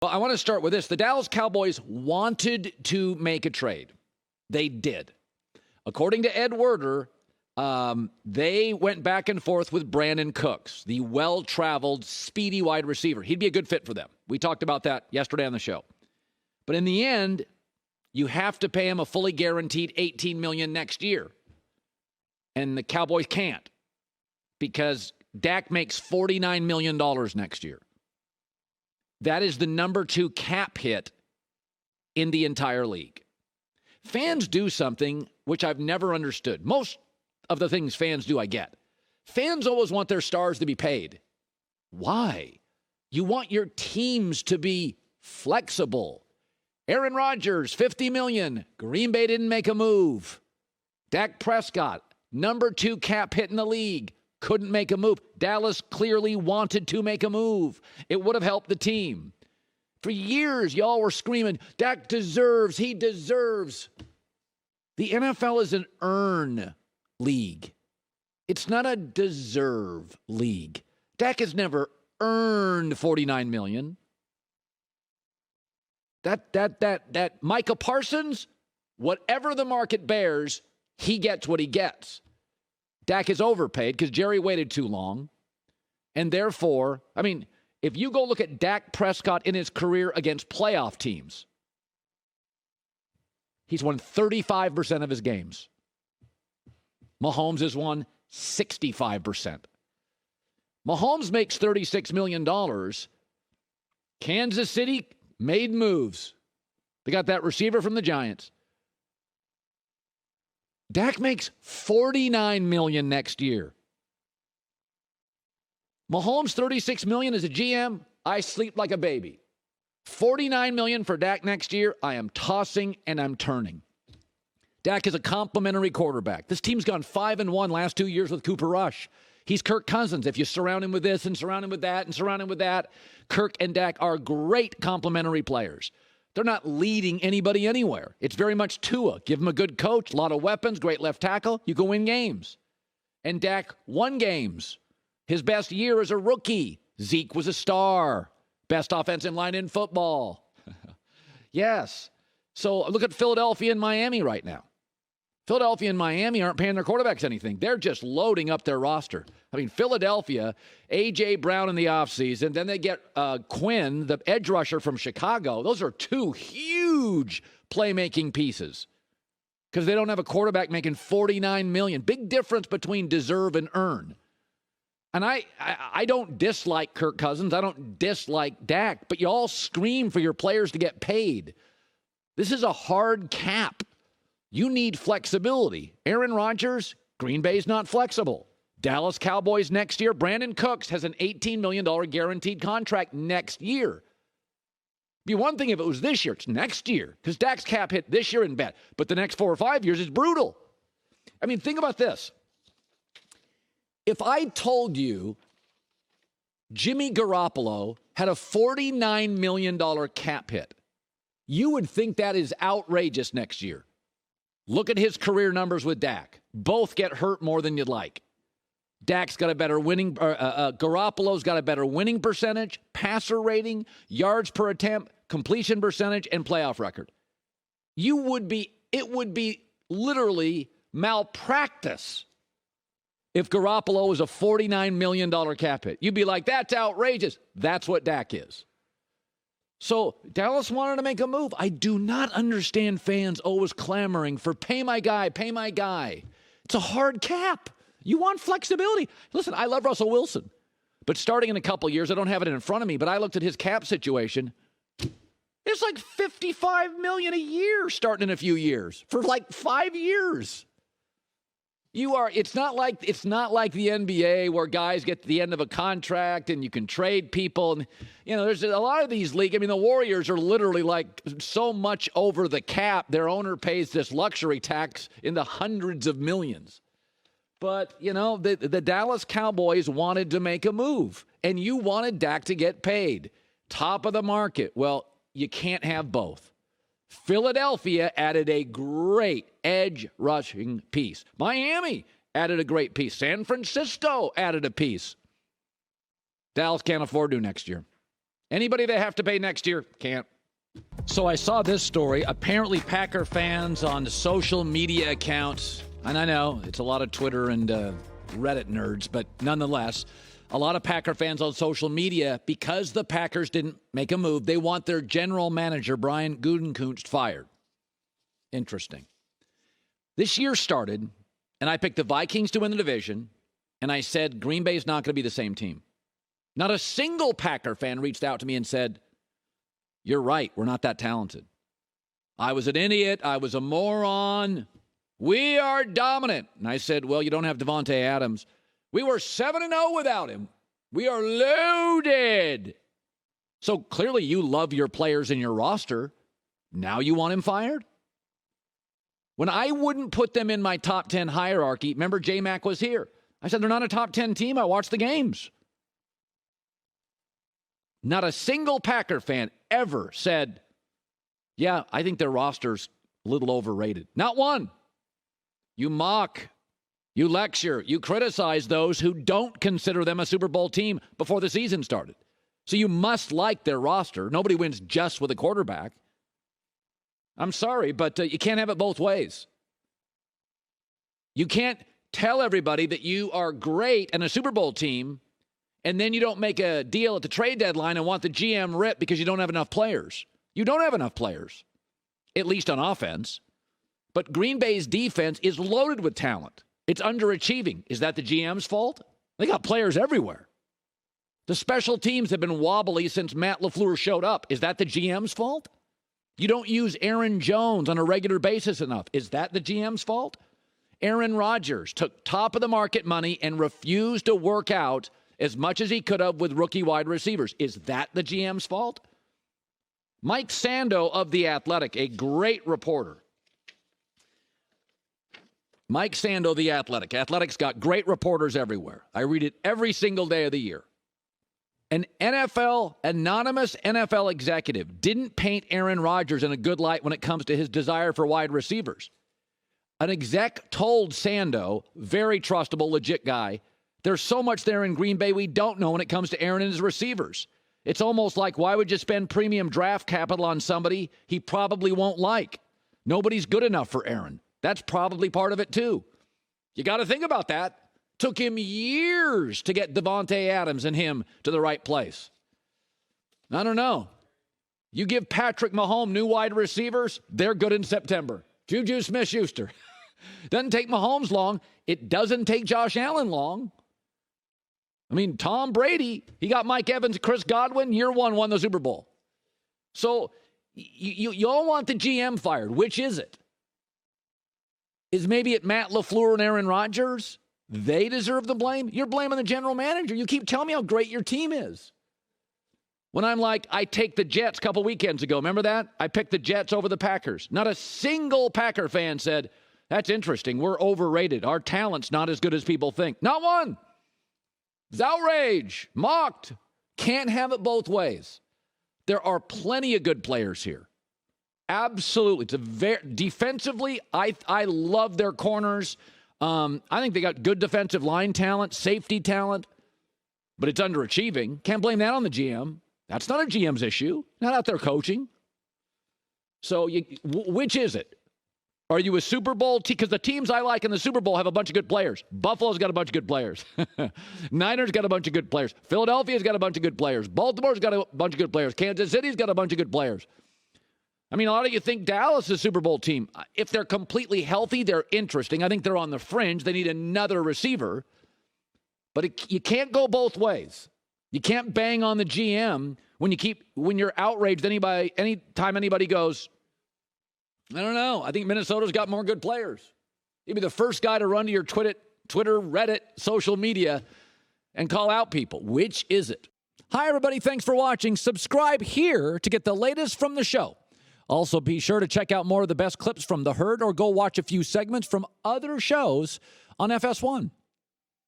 Well, I want to start with this. The Dallas Cowboys wanted to make a trade. They did. According to Ed Werder, they went back and forth with Brandin Cooks, the well-traveled, speedy wide receiver. He'd be a good fit for them. We talked about that yesterday on the show. But in the end, you have to pay him a fully guaranteed $18 million next year. And the Cowboys can't because Dak makes $49 million next year. That is the number 2 cap hit in the entire league. Fans do something which I've never understood. Most of the things fans do, I get. Fans always want their stars to be paid. Why? You want your teams to be flexible. Aaron Rodgers, $50 million. Green Bay didn't make a move. Dak Prescott, number 2 cap hit in the league. Couldn't make a move. Dallas clearly wanted to make a move. It would have helped the team. For years, y'all were screaming, Dak deserves, he deserves. The NFL is an earn league. It's not a deserve league. Dak has never earned $49 million. That Micah Parsons, whatever the market bears, he gets what he gets. Dak is overpaid because Jerry waited too long. And therefore, I mean, if you go look at Dak Prescott in his career against playoff teams, he's won 35% of his games. Mahomes has won 65%. Mahomes makes $36 million. Kansas City made moves. They got that receiver from the Giants. Dak makes $49 million next year. Mahomes, $36 million as a GM. I sleep like a baby. $49 million for Dak next year. I am tossing and I'm turning. Dak is a complimentary quarterback. This team's gone 5-1 last 2 years with Cooper Rush. He's Kirk Cousins. If you surround him with this and surround him with that and surround him with that, Kirk and Dak are great complementary players. They're not leading anybody anywhere. It's very much Tua. Give him a good coach, a lot of weapons, great left tackle. You can win games. And Dak won games. His best year as a rookie. Zeke was a star. Best offensive line in football. Yes. So look at Philadelphia and Miami right now. Philadelphia and Miami aren't paying their quarterbacks anything. They're just loading up their roster. I mean, Philadelphia, A.J. Brown in the offseason, then they get Quinn, the edge rusher from Chicago. Those are 2 huge playmaking pieces because they don't have a quarterback making $49 million. Big difference between deserve and earn. And I don't dislike Kirk Cousins. I don't dislike Dak, but you all scream for your players to get paid. This is a hard cap. You need flexibility. Aaron Rodgers, Green Bay's not flexible. Dallas Cowboys next year, Brandin Cooks has an $18 million guaranteed contract next year. It'd be one thing if it was this year. It's next year because Dak's cap hit this year in bad. But the next 4 or 5 years is brutal. I mean, think about this. If I told you Jimmy Garoppolo had a $49 million cap hit, you would think that is outrageous next year. Look at his career numbers with Dak. Both get hurt more than you'd like. Dak's got a better winning, Garoppolo's got a better winning percentage, passer rating, yards per attempt, completion percentage, and playoff record. It would be literally malpractice if Garoppolo was a $49 million cap hit. You'd be like, that's outrageous. That's what Dak is. So Dallas wanted to make a move. I do not understand fans always clamoring for pay my guy, pay my guy. It's a hard cap. You want flexibility. Listen, I love Russell Wilson, but starting in a couple years, I don't have it in front of me, but I looked at his cap situation. It's like $55 million a year starting in a few years for like 5 years. It's not like the NBA where guys get to the end of a contract and you can trade people. And, there's a lot of these leagues. I mean, the Warriors are literally like so much over the cap. Their owner pays this luxury tax in the hundreds of millions. But, the Dallas Cowboys wanted to make a move and you wanted Dak to get paid. Top of the market. Well, you can't have both. Philadelphia added a great edge rushing piece. Miami added a great piece. San Francisco added a piece. Dallas can't afford to next year. Anybody they have to pay next year, can't. So I saw this story. Apparently Packer fans on the social media accounts, and I know it's a lot of Twitter and Reddit nerds, but nonetheless, a lot of Packer fans on social media, because the Packers didn't make a move, they want their general manager, Brian Gutekunst, fired. Interesting. This year started, and I picked the Vikings to win the division, and I said Green Bay is not going to be the same team. Not a single Packer fan reached out to me and said, you're right, we're not that talented. I was an idiot. I was a moron. We are dominant. And I said, well, you don't have Devontae Adams. We were 7-0 without him. We are loaded. So clearly you love your players in your roster. Now you want him fired? When I wouldn't put them in my top 10 hierarchy, remember J-Mac was here. I said, they're not a top 10 team. I watched the games. Not a single Packer fan ever said, yeah, I think their roster's a little overrated. Not one. You mock, you lecture, you criticize those who don't consider them a Super Bowl team before the season started. So you must like their roster. Nobody wins just with a quarterback. I'm sorry, but you can't have it both ways. You can't tell everybody that you are great and a Super Bowl team, and then you don't make a deal at the trade deadline and want the GM ripped because you don't have enough players. You don't have enough players, at least on offense. But Green Bay's defense is loaded with talent. It's underachieving. Is that the GM's fault? They got players everywhere. The special teams have been wobbly since Matt LaFleur showed up. Is that the GM's fault? You don't use Aaron Jones on a regular basis enough. Is that the GM's fault? Aaron Rodgers took top-of-the-market money and refused to work out as much as he could have with rookie wide receivers. Is that the GM's fault? Mike Sando of The Athletic, a great reporter. Mike Sando, The Athletic. Athletic's got great reporters everywhere. I read it every single day of the year. An anonymous NFL executive didn't paint Aaron Rodgers in a good light when it comes to his desire for wide receivers. An exec told Sando, very trustable, legit guy, there's so much there in Green Bay we don't know when it comes to Aaron and his receivers. It's almost like, why would you spend premium draft capital on somebody he probably won't like? Nobody's good enough for Aaron. That's probably part of it, too. You got to think about that. Took him years to get Devontae Adams and him to the right place. I don't know. You give Patrick Mahomes new wide receivers, they're good in September. Juju Smith-Schuster. Doesn't take Mahomes long. It doesn't take Josh Allen long. I mean, Tom Brady, he got Mike Evans, Chris Godwin, year one, won the Super Bowl. So you all want the GM fired. Which is it? Is maybe it Matt LaFleur and Aaron Rodgers? They deserve the blame? You're blaming the general manager. You keep telling me how great your team is. When I'm like, I take the Jets a couple weekends ago. Remember that? I picked the Jets over the Packers. Not a single Packer fan said, that's interesting. We're overrated. Our talent's not as good as people think. Not one. It's outrage. Mocked. Can't have it both ways. There are plenty of good players here. Absolutely. Defensively, I love their corners. I think they got good defensive line talent, safety talent, but it's underachieving. Can't blame that on the GM. That's not a GM's issue. Not out there coaching. So which is it? Are you a Super Bowl team? Because the teams I like in the Super Bowl have a bunch of good players. Buffalo's got a bunch of good players. Niners got a bunch of good players. Philadelphia's got a bunch of good players. Baltimore's got a bunch of good players. Kansas City's got a bunch of good players. I mean, a lot of you think Dallas is a Super Bowl team. If they're completely healthy, they're interesting. I think they're on the fringe. They need another receiver. But you can't go both ways. You can't bang on the GM when you're outraged. Anytime anybody goes, I don't know. I think Minnesota's got more good players. You'd be the first guy to run to your Twitter, Reddit, social media, and call out people. Which is it? Hi, everybody. Thanks for watching. Subscribe here to get the latest from the show. Also, be sure to check out more of the best clips from The Herd or go watch a few segments from other shows on FS1.